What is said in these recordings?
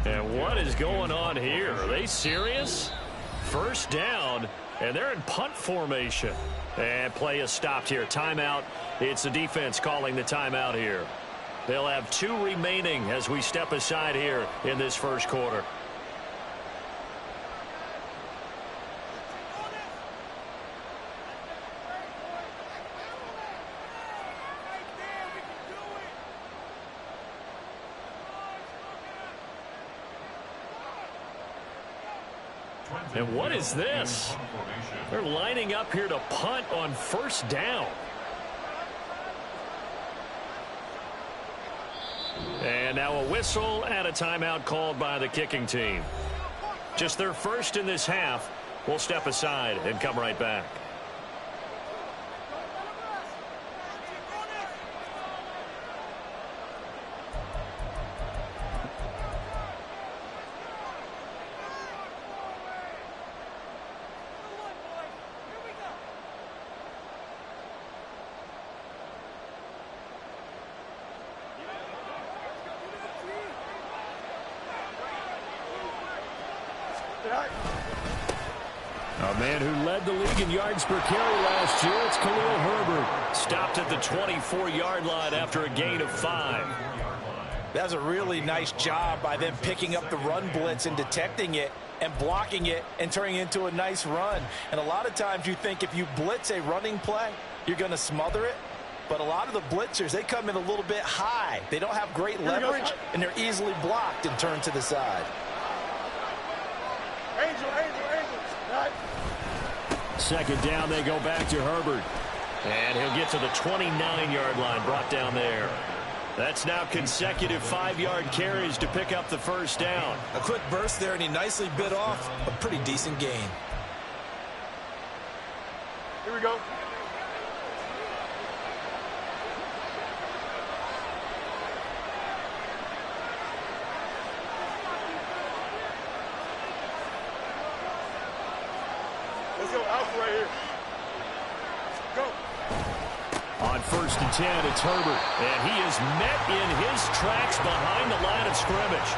And what is going on here? Are they serious? First down, and they're in punt formation. And play is stopped here. Timeout. It's the defense calling the timeout here. They'll have 2 remaining as we step aside here in this first quarter. And what is this? They're lining up here to punt on first down. And now a whistle and a timeout called by the kicking team. Just their first in this half. We'll step aside and come right back. A man who led the league in yards per carry last year, it's Khalil Herbert. Stopped at the 24-yard line after a gain of 5. That's a really nice job by them picking up the run blitz and detecting it and blocking it and turning it into a nice run. And a lot of times you think if you blitz a running play, you're going to smother it. But a lot of the blitzers, they come in a little bit high. They don't have great leverage, and they're easily blocked and turned to the side. Second down, they go back to Herbert. And he'll get to the 29-yard line, brought down there. That's now consecutive 5-yard carries to pick up the first down. A quick burst there, and he nicely bit off a pretty decent gain. Here we go. Let's go, Alpha right here. Go. On first and 10, it's Herbert. And he is met in his tracks behind the line of scrimmage.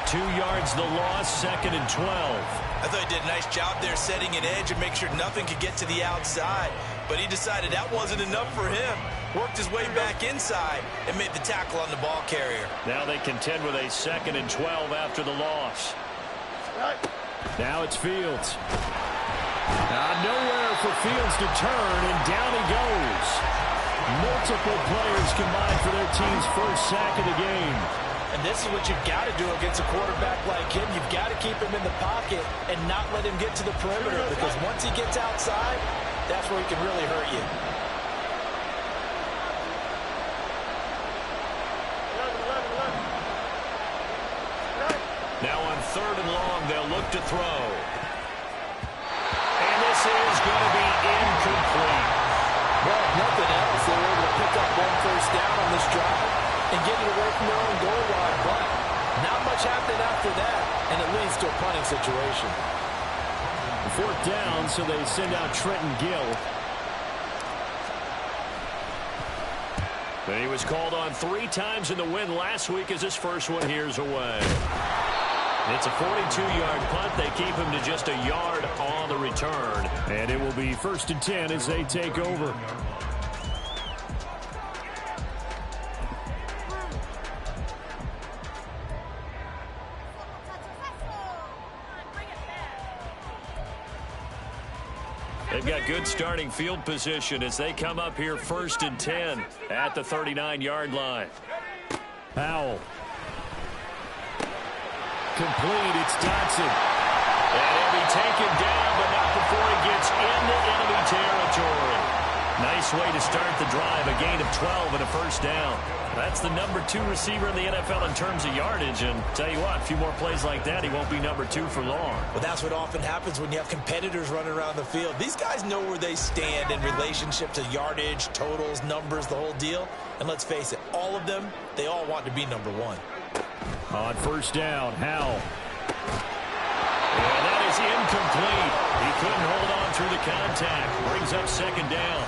2 yards the loss, second and 12. I thought he did a nice job there setting an edge and make sure nothing could get to the outside. But he decided that wasn't enough for him. Worked his way back inside and made the tackle on the ball carrier. Now they contend with a second and 12 after the loss. Now it's Fields. Nowhere for Fields to turn, and down he goes. Multiple players combined for their team's first sack of the game. And this is what you've got to do against a quarterback like him. You've got to keep him in the pocket and not let him get to the perimeter, because once he gets outside, that's where he can really hurt you. Now on third and long, they'll look to throw. And this is going to be incomplete. Well, if nothing else, they were able to pick up 1 first down on this drive and get it away from their own goal line. But not much happened after that, and it leads to a punting situation. 4th down, so they send out Trenton Gill. But he was called on 3 times in the win last week as his first one here's away. It's a 42-yard punt. They keep him to just a yard on the return. And it will be 1st and 10 as they take over. They've got good starting field position as they come up here 1st and 10 at the 39-yard line. Powell. Complete, it's Dotson. And he'll be taken down, but not before he gets into enemy territory. Nice way to start the drive, a gain of 12 and a first down. That's the number 2 receiver in the NFL in terms of yardage, and tell you what, a few more plays like that, he won't be number 2 for long. Well, that's what often happens when you have competitors running around the field. These guys know where they stand in relationship to yardage, totals, numbers, the whole deal. And let's face it, all of them, they all want to be number 1. On first down, Howell. And that is incomplete. He couldn't hold on through the contact. Brings up second down.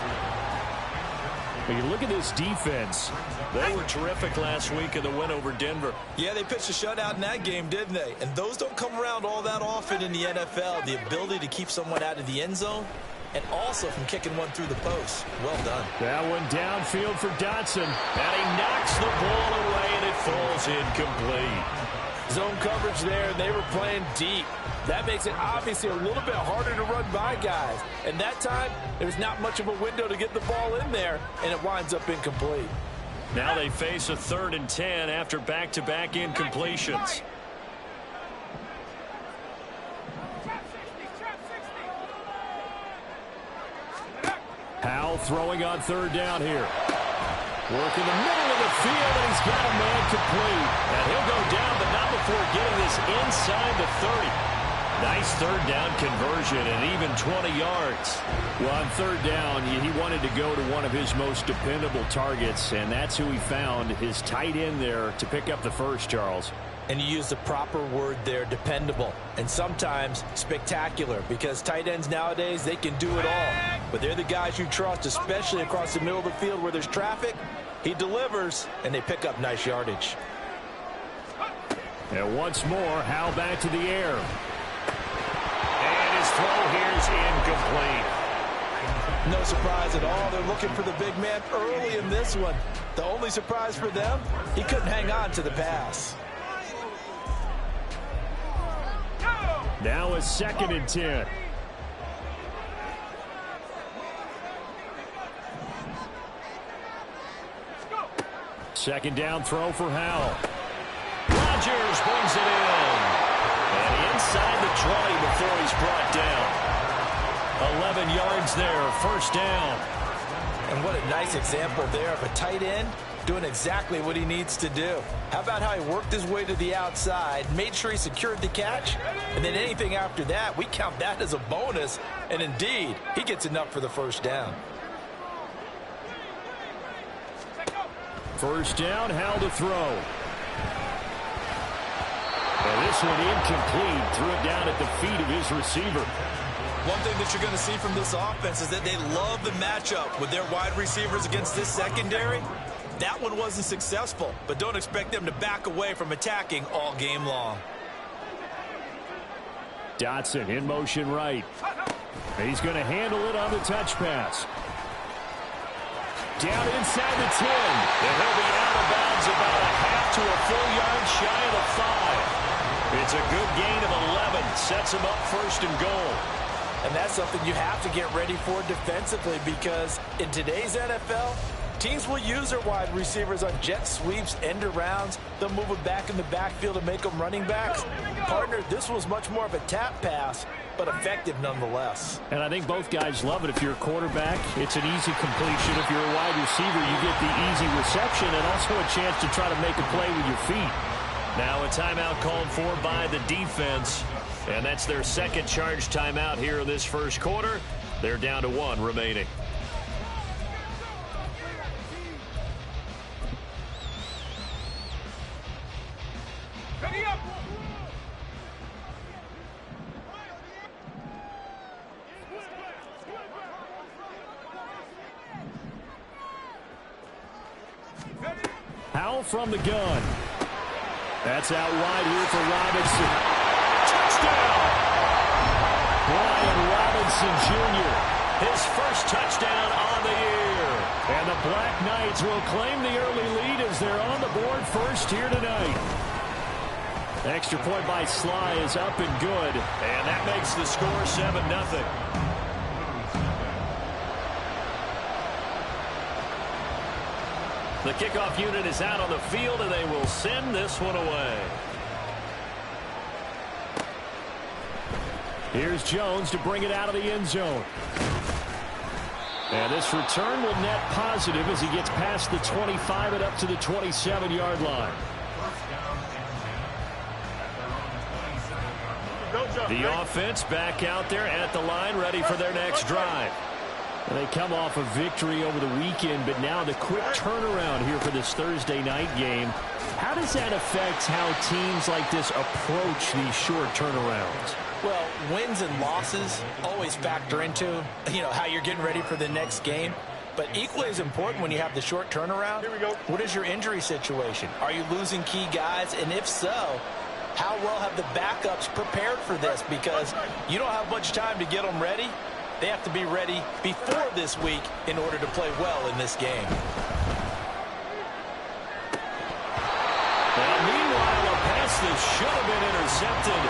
You look at this defense. They were terrific last week in the win over Denver. Yeah, they pitched a shutout in that game, didn't they? And those don't come around all that often in the NFL. The ability to keep someone out of the end zone and also from kicking one through the post. Well done. That one downfield for Dotson. And he knocks the ball away, and it falls incomplete. Zone coverage there, and they were playing deep. That makes it obviously a little bit harder to run by guys. And that time, there's not much of a window to get the ball in there, and it winds up incomplete. Now they face a 3rd and 10 after back-to-back incompletions. Howell throwing on 3rd down here. Working the middle of the field, and he's got a man complete. And he'll go down, but not before getting this inside the 30. Nice 3rd down conversion and even 20 yards. Well, on 3rd down, he wanted to go to one of his most dependable targets, and that's who he found, his tight end there, to pick up the first, Charles. And you use the proper word there, dependable, and sometimes spectacular, because tight ends nowadays, they can do it all. But they're the guys you trust, especially across the middle of the field where there's traffic. He delivers, and they pick up nice yardage. And once more, Howell back to the air. And his throw here is incomplete. No surprise at all. They're looking for the big man early in this one. The only surprise for them, he couldn't hang on to the pass. Now a 2nd and 10. Second down throw for Howell. Rodgers brings it in. And inside the 20 before he's brought down. 11 yards there, 1st down. And what a nice example there of a tight end doing exactly what he needs to do. How about how he worked his way to the outside, made sure he secured the catch, and then anything after that, we count that as a bonus. And indeed, he gets enough for the 1st down. 1st down, Howell to throw. And this one incomplete. Threw it down at the feet of his receiver. One thing that you're going to see from this offense is that they love the matchup with their wide receivers against this secondary. That one wasn't successful, but don't expect them to back away from attacking all game long. Dotson in motion right. He's going to handle it on the touch pass. Down inside the 10. And he'll be out of bounds about a half to a full yard shy of the 5. It's a good gain of 11. Sets him up 1st and goal. And that's something you have to get ready for defensively, because in today's NFL, teams will use their wide receivers on jet sweeps, end arounds. They'll move them back in the backfield to make them running backs. Partner, this was much more of a tap pass, but effective nonetheless. And I think both guys love it. If you're a quarterback, it's an easy completion. If you're a wide receiver, you get the easy reception and also a chance to try to make a play with your feet. Now a timeout called for by the defense. And that's their 2nd charge timeout here in this 1st quarter. They're down to 1 remaining. Ready up! Howell from the gun. That's out wide here for Robinson. Touchdown! Brian Robinson Jr. His first touchdown on the year. And the Black Knights will claim the early lead as they're on the board first here tonight. Extra point by Sly is up and good. And that makes the score 7-0. The kickoff unit is out on the field, and they will send this one away. Here's Jones to bring it out of the end zone. And this return will net positive as he gets past the 25 and up to the 27-yard line. The offense back out there at the line, ready for their next drive. And they come off a victory over the weekend, but now the quick turnaround here for this Thursday night game. How does that affect how teams like this approach these short turnarounds? Well, wins and losses always factor into, how you're getting ready for the next game. But equally as important when you have the short turnaround, Here we go. what is your injury situation? Are you losing key guys? And if so, how well have the backups prepared for this? Because you don't have much time to get them ready. They have to be ready before this week in order to play well in this game. Now, meanwhile, a pass that should have been intercepted,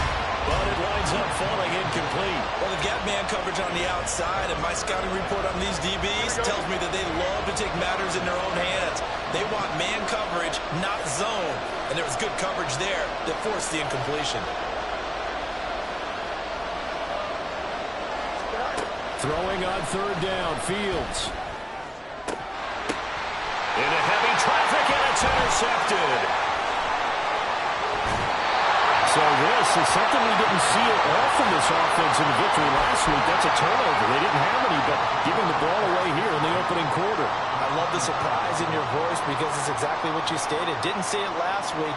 but it winds up falling incomplete. Well, they've got man coverage on the outside, and my scouting report on these DBs tells me that they love to take matters in their own hands. They want man coverage, not zone. And there was good coverage there that forced the incompletion. Throwing on third down, Fields. Into heavy traffic, and it's intercepted. So this is something we didn't see it often this offense in the victory last week. That's a turnover. They didn't have any, but giving the ball away here in the opening quarter. I love the surprise in your voice because it's exactly what you stated. Didn't see it last week, but